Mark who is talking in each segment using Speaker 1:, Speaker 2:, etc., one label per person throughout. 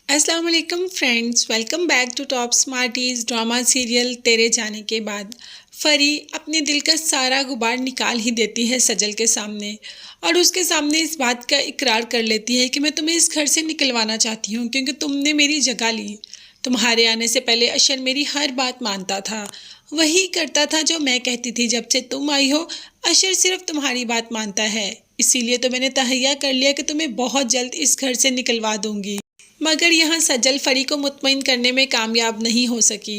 Speaker 1: अस्सलाम वालेकुम friends, welcome back to top smarties drama serial तेरे जाने के बाद। फरी अपने दिल का सारा गुबार निकाल ही देती है सजल के सामने और उसके सामने इस बात का इकरार कर लेती है कि मैं तुम्हें इस घर से निकलवाना चाहती हूँ क्योंकि तुमने मेरी जगह ली। तुम्हारे आने से पहले अशर मेरी हर बात मानता था, वही करता था जो मैं कहती थी। जब से तुम आई हो अशर सिर्फ तुम्हारी बात मानता है, इसीलिए तो मैंने तहैया कर लिया कि तुम्हें बहुत जल्द इस घर से निकलवा दूंगी। मगर यहाँ सजल फरी को मुतमईन करने में कामयाब नहीं हो सकी।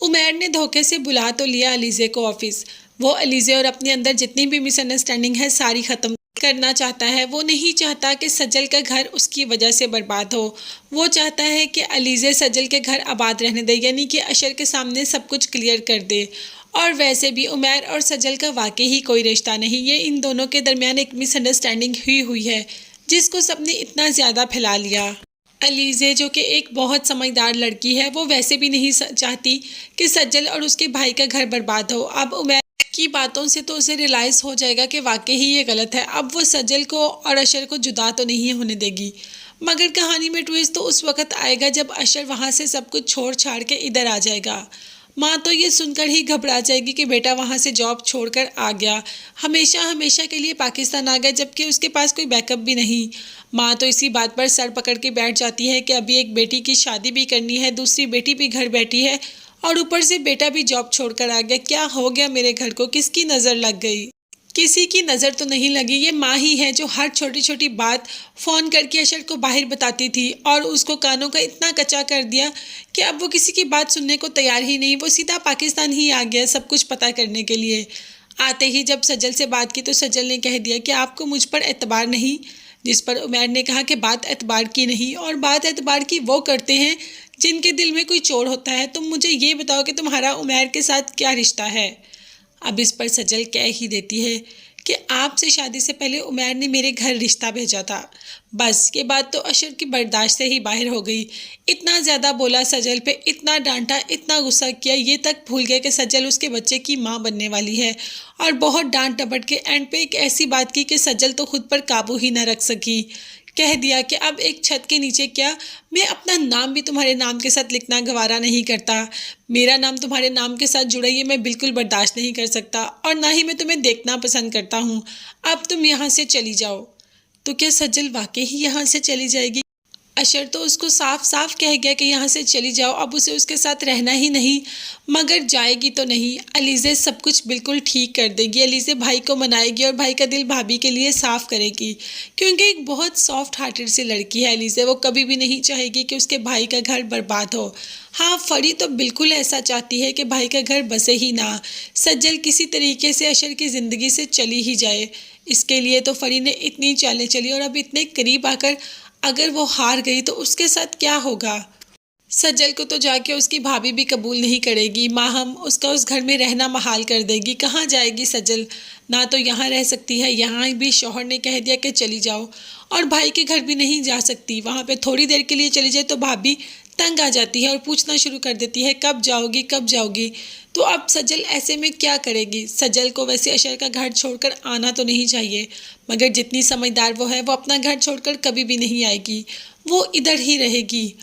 Speaker 1: उमैर ने धोखे से बुला तो लिया अलीज़े को ऑफिस। वो अलीज़े और अपने अंदर जितनी भी मिसअंडरस्टैंडिंग है सारी ख़त्म करना चाहता है। वो नहीं चाहता कि सजल का घर उसकी वजह से बर्बाद हो। वो चाहता है कि अलीज़े सजल के घर आबाद रहने दे, यानी कि अशर के सामने सब कुछ क्लियर कर दे। और वैसे भी उमैर और सजल का वाकई ही कोई रिश्ता नहीं, ये इन दोनों के दरमियान एक मिसअंडरस्टैंडिंग हुई है जिसको सबने इतना ज़्यादा फैला लिया। अलीज़े जो कि एक बहुत समझदार लड़की है, वो वैसे भी नहीं चाहती कि सज्जल और उसके भाई का घर बर्बाद हो। अब उमैर की बातों से तो उसे रियलाइज़ हो जाएगा कि वाकई ही ये गलत है। अब वो सज्जल को और अशर को जुदा तो नहीं होने देगी। मगर कहानी में ट्विस्ट तो उस वक्त आएगा जब अशर वहाँ से सब कुछ छोड़ छाड़ के इधर आ जाएगा। माँ तो ये सुनकर ही घबरा जाएगी कि बेटा वहाँ से जॉब छोड़कर आ गया, हमेशा हमेशा के लिए पाकिस्तान आ गया, जबकि उसके पास कोई बैकअप भी नहीं। माँ तो इसी बात पर सर पकड़ के बैठ जाती है कि अभी एक बेटी की शादी भी करनी है, दूसरी बेटी भी घर बैठी है और ऊपर से बेटा भी जॉब छोड़कर आ गया। क्या हो गया मेरे घर को? किसकी नज़र लग गई? किसी की नज़र तो नहीं लगी। ये माँ ही है जो हर छोटी छोटी बात फ़ोन करके अशर को बाहर बताती थी और उसको कानों का इतना कच्चा कर दिया कि अब वो किसी की बात सुनने को तैयार ही नहीं। वो सीधा पाकिस्तान ही आ गया सब कुछ पता करने के लिए। आते ही जब सजल से बात की तो सजल ने कह दिया कि आपको मुझ पर एतबार नहीं। जिस पर उमैर ने कहा कि बात एतबार की नहीं, और बात एतबार की वो करते हैं जिनके दिल में कोई चोर होता है। तुम मुझे ये बताओ कि तुम्हारा उमैर के साथ क्या रिश्ता है? अब इस पर सजल कह ही देती है कि आपसे शादी से पहले उमैर ने मेरे घर रिश्ता भेजा था। बस ये बात तो अशर की बर्दाश्त से ही बाहर हो गई। इतना ज़्यादा बोला सजल पे, इतना डांटा, इतना गुस्सा किया, ये तक भूल गया कि सजल उसके बच्चे की माँ बनने वाली है। और बहुत डांट डपट के एंड पे एक ऐसी बात की कि सजल तो खुद पर काबू ही न रख सकी। कह दिया कि अब एक छत के नीचे क्या, मैं अपना नाम भी तुम्हारे नाम के साथ लिखना गवारा नहीं करता। मेरा नाम तुम्हारे नाम के साथ जुड़ा ये मैं बिल्कुल बर्दाश्त नहीं कर सकता और ना ही मैं तुम्हें देखना पसंद करता हूँ। अब तुम यहाँ से चली जाओ। तो क्या सज्जल वाकई ही यहाँ से चली जाएगी? अशर तो उसको साफ साफ कह गया कि यहाँ से चली जाओ, अब उसे उसके साथ रहना ही नहीं। मगर जाएगी तो नहीं। अलीज़े सब कुछ बिल्कुल ठीक कर देगी। अलीज़े भाई को मनाएगी और भाई का दिल भाभी के लिए साफ़ करेगी, क्योंकि एक बहुत सॉफ्ट हार्टेड सी लड़की है अलीज़े। वो कभी भी नहीं चाहेगी कि उसके भाई का घर बर्बाद हो। हाँ, फरी तो बिल्कुल ऐसा चाहती है कि भाई का घर बसे ही ना, सज्जल किसी तरीके से अशर की ज़िंदगी से चली ही जाए। इसके लिए तो फरी ने इतनी चालें चली और अब इतने करीब आकर अगर वो हार गई तो उसके साथ क्या होगा? सज्जल को तो जाके उसकी भाभी भी कबूल नहीं करेगी, माहम उसका उस घर में रहना महाल कर देगी। कहाँ जाएगी सज्जल? ना तो यहाँ रह सकती है, यहाँ भी शौहर ने कह दिया कि चली जाओ, और भाई के घर भी नहीं जा सकती। वहाँ पे थोड़ी देर के लिए चली जाए तो भाभी तंग आ जाती है और पूछना शुरू कर देती है कब जाओगी कब जाओगी। तो अब सजल ऐसे में क्या करेगी? सजल को वैसे अशर का घर छोड़कर आना तो नहीं चाहिए, मगर जितनी समझदार वो है वो अपना घर छोड़कर कभी भी नहीं आएगी। वो इधर ही रहेगी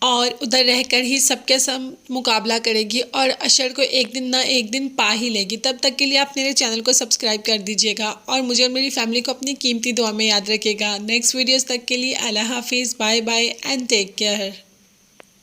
Speaker 1: और उधर रहकर ही सबके सब मुकाबला करेगी और अशर को एक दिन ना एक दिन पा ही लेगी। तब तक के लिए आप मेरे चैनल को सब्सक्राइब कर दीजिएगा और मुझे और मेरी फैमिली को अपनी कीमती दुआ में याद रखिएगा। नेक्स्ट वीडियोस तक के लिए अल्लाह हाफिज़, bye bye and take care.